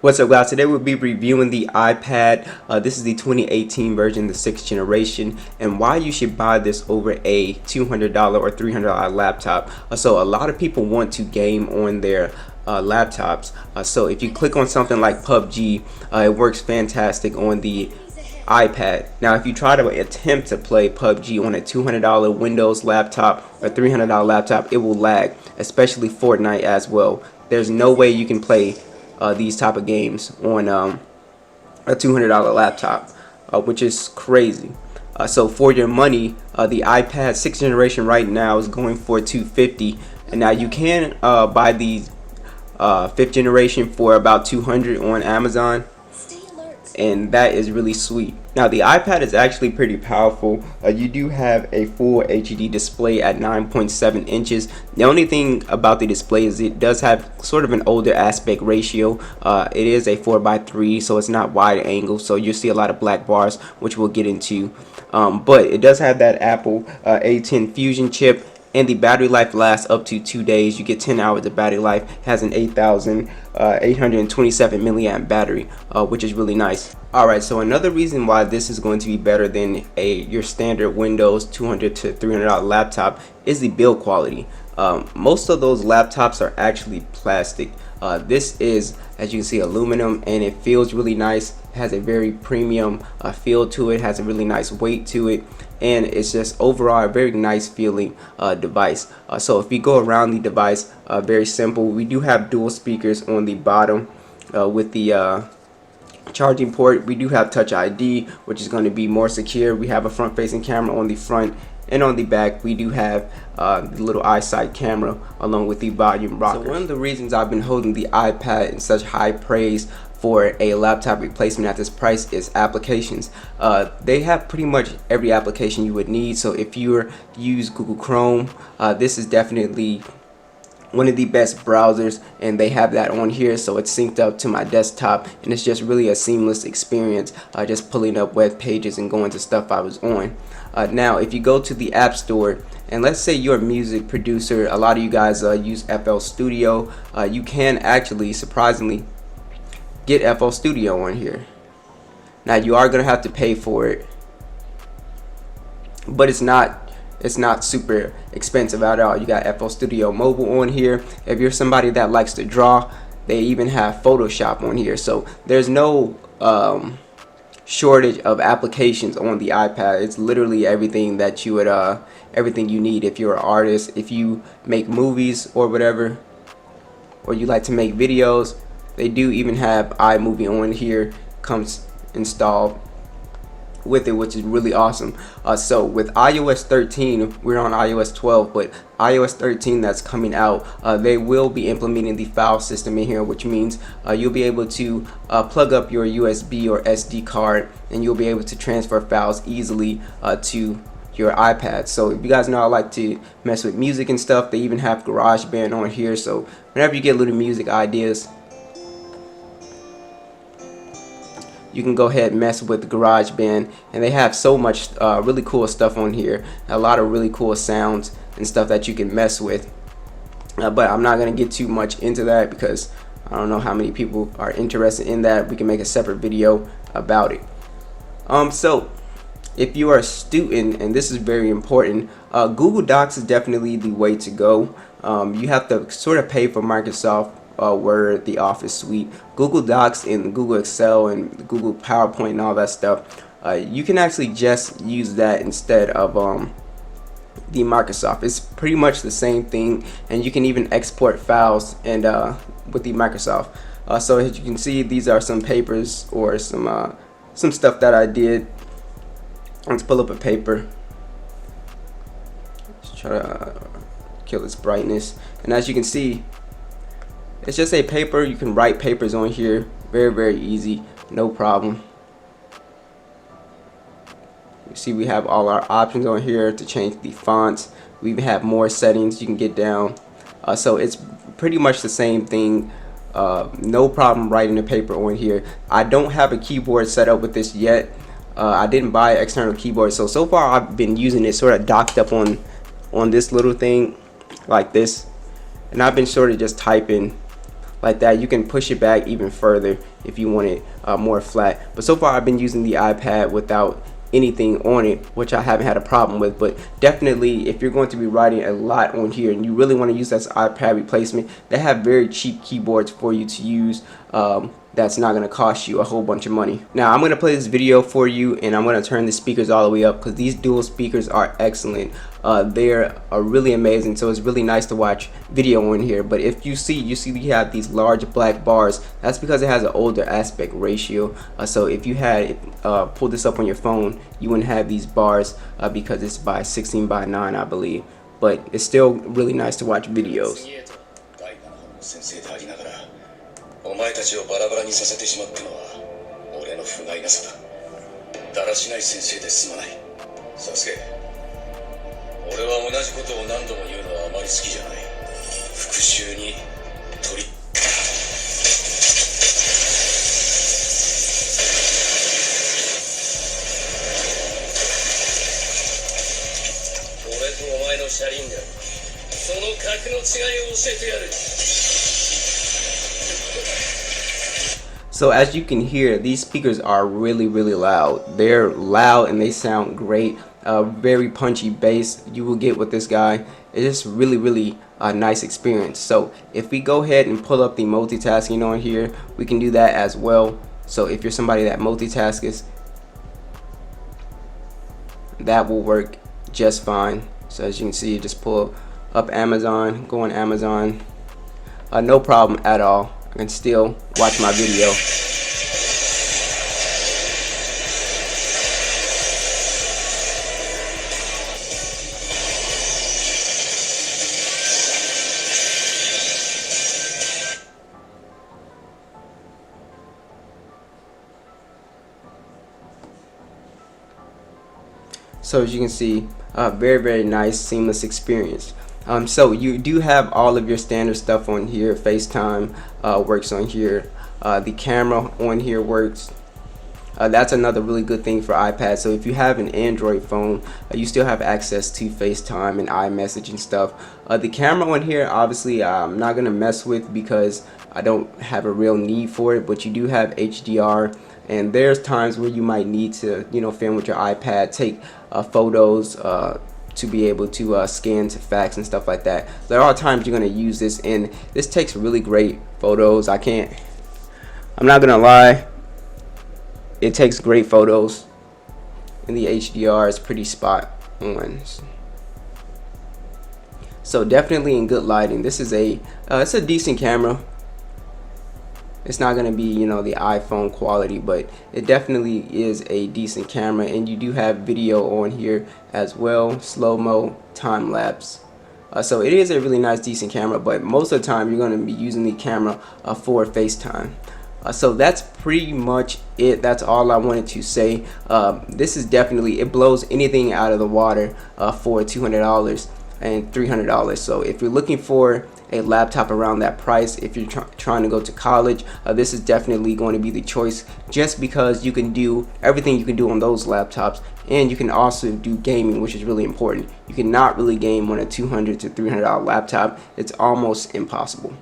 What's up, guys? Today we'll be reviewing the iPad. This is the 2018 version, the 6th generation, and why you should buy this over a $200 or $300 laptop. So a lot of people want to game on their laptops. So if you click on something like PUBG, it works fantastic on the iPad. Now if you try to attempt to play PUBG on a $200 Windows laptop or $300 laptop, it will lag, especially Fortnite as well. There's no way you can play these type of games on a $200 laptop, which is crazy. So for your money, the iPad 6th generation right now is going for $250, and now you can buy the 5th generation for about $200 on Amazon, and that is really sweet. Now the iPad is actually pretty powerful. You do have a full HD display at 9.7 inches. The only thing about the display is it does have sort of an older aspect ratio. It is a 4:3, so it's not wide angle, so you'll see a lot of black bars, which we'll get into. But it does have that Apple A10 Fusion chip, and the battery life lasts up to 2 days. You get 10 hours of battery life. It has an 8,827 milliamp battery, which is really nice. Alright, so another reason why this is going to be better than your standard Windows $200 to $300 laptop is the build quality. Most of those laptops are actually plastic. This is, as you can see, aluminum, and it feels really nice. It has a very premium feel to it, has a really nice weight to it, and it's just overall a very nice feeling device. So if we go around the device, very simple. We do have dual speakers on the bottom with the charging port. We do have Touch ID, which is going to be more secure. We have a front-facing camera on the front, and on the back we do have the little eyesight camera along with the volume rocker. So one of the reasons I've been holding the iPad in such high praise for a laptop replacement at this price is applications. They have pretty much every application you would need. So if you use Google Chrome, this is definitely one of the best browsers, and they have that on here, so it's synced up to my desktop, and it's just really a seamless experience, just pulling up web pages and going to stuff I was on. Now if you go to the App Store, and let's say you're a music producer, a lot of you guys use FL Studio, you can actually surprisingly get FL Studio on here. Now you are gonna have to pay for it, but it's not super expensive at all. You got FL Studio Mobile on here. If you're somebody that likes to draw, they even have Photoshop on here. So there's no shortage of applications on the iPad. It's literally everything that you would everything you need if you're an artist, if you make movies or whatever, or you like to make videos. They do even have iMovie on here, comes installed with it, which is really awesome. So with iOS 13, we're on iOS 12, but iOS 13 that's coming out, they will be implementing the file system in here, which means you'll be able to plug up your USB or SD card, and you'll be able to transfer files easily to your iPad. So if you guys know I like to mess with music and stuff, they even have GarageBand on here, so whenever you get little music ideas, you can go ahead and mess with GarageBand, and they have so much really cool stuff on here, a lot of really cool sounds and stuff that you can mess with, but I'm not going to get too much into that because I don't know how many people are interested in that. We can make a separate video about it. So if you are a student, and this is very important, Google Docs is definitely the way to go. You have to sort of pay for Microsoft Word, the Office suite, Google Docs, and Google Excel, and Google PowerPoint, and all that stuff. You can actually just use that instead of the Microsoft. It's pretty much the same thing, and you can even export files and with the Microsoft. So as you can see, these are some papers or some stuff that I did. Let's pull up a paper. Let's try to kill its brightness, and as you can see, it's just a paper. You can write papers on here, very easy, no problem. You see we have all our options on here to change the fonts. We even have more settings you can get down. So it's pretty much the same thing. No problem writing a paper on here. I don't have a keyboard set up with this yet. I didn't buy an external keyboard, so far I've been using it sort of docked up on this little thing like this, and I've been sort of just typing like that. You can push it back even further if you want it more flat. But so far I've been using the iPad without anything on it, which I haven't had a problem with. But definitely, if you're going to be writing a lot on here and you really want to use that as iPad replacement, they have very cheap keyboards for you to use. That's not going to cost you a whole bunch of money. Now I'm going to play this video for you, and I'm going to turn the speakers all the way up because these dual speakers are excellent. They're really amazing, so it's really nice to watch video on here. But if you see we have these large black bars. That's because it has an older aspect ratio. So if you had pulled this up on your phone, you wouldn't have these bars because it's by 16 by 9, I believe. But it's still really nice to watch videos. お前たちをバラバラにさせてしまったのは俺の不甲斐なさだ。だらしない先生ですまない。サスケ、俺は同じことを何度も言うのはあまり好きじゃない。復讐に取り俺とお前の車輪がその格の違いを教えてやる。So as you can hear, these speakers are really loud. They're loud and they sound great. Very punchy bass you will get with this guy. It's just really a nice experience. So if we go ahead and pull up the multitasking on here, we can do that as well. So if you're somebody that multitasks, that will work just fine. So as you can see, just pull up Amazon, go on Amazon, no problem at all. I can still watch my video. So as you can see, very nice, seamless experience. So you do have all of your standard stuff on here. FaceTime works on here. The camera on here works. That's another really good thing for iPad. So if you have an Android phone, you still have access to FaceTime and iMessage and stuff. The camera on here, obviously, I'm not gonna mess with because I don't have a real need for it. But you do have HDR, and there's times where you might need to, film with your iPad, take photos. To be able to scan to fax and stuff like that. There are times you're going to use this, and this takes really great photos. I'm not going to lie, it takes great photos, and the HDR is pretty spot on. So definitely in good lighting. This is it's a decent camera. It's not going to be, the iPhone quality, but it definitely is a decent camera. And you do have video on here as well, slow-mo, time-lapse. So it is a really nice, decent camera, but most of the time you're going to be using the camera for FaceTime. So that's pretty much it. That's all I wanted to say. This is definitely, it blows anything out of the water for $200 and $300. So if you're looking for a laptop around that price, if you're trying to go to college, this is definitely going to be the choice, just because you can do everything you can do on those laptops, and you can also do gaming, which is really important. You cannot really game on a $200 to $300 laptop. It's almost impossible.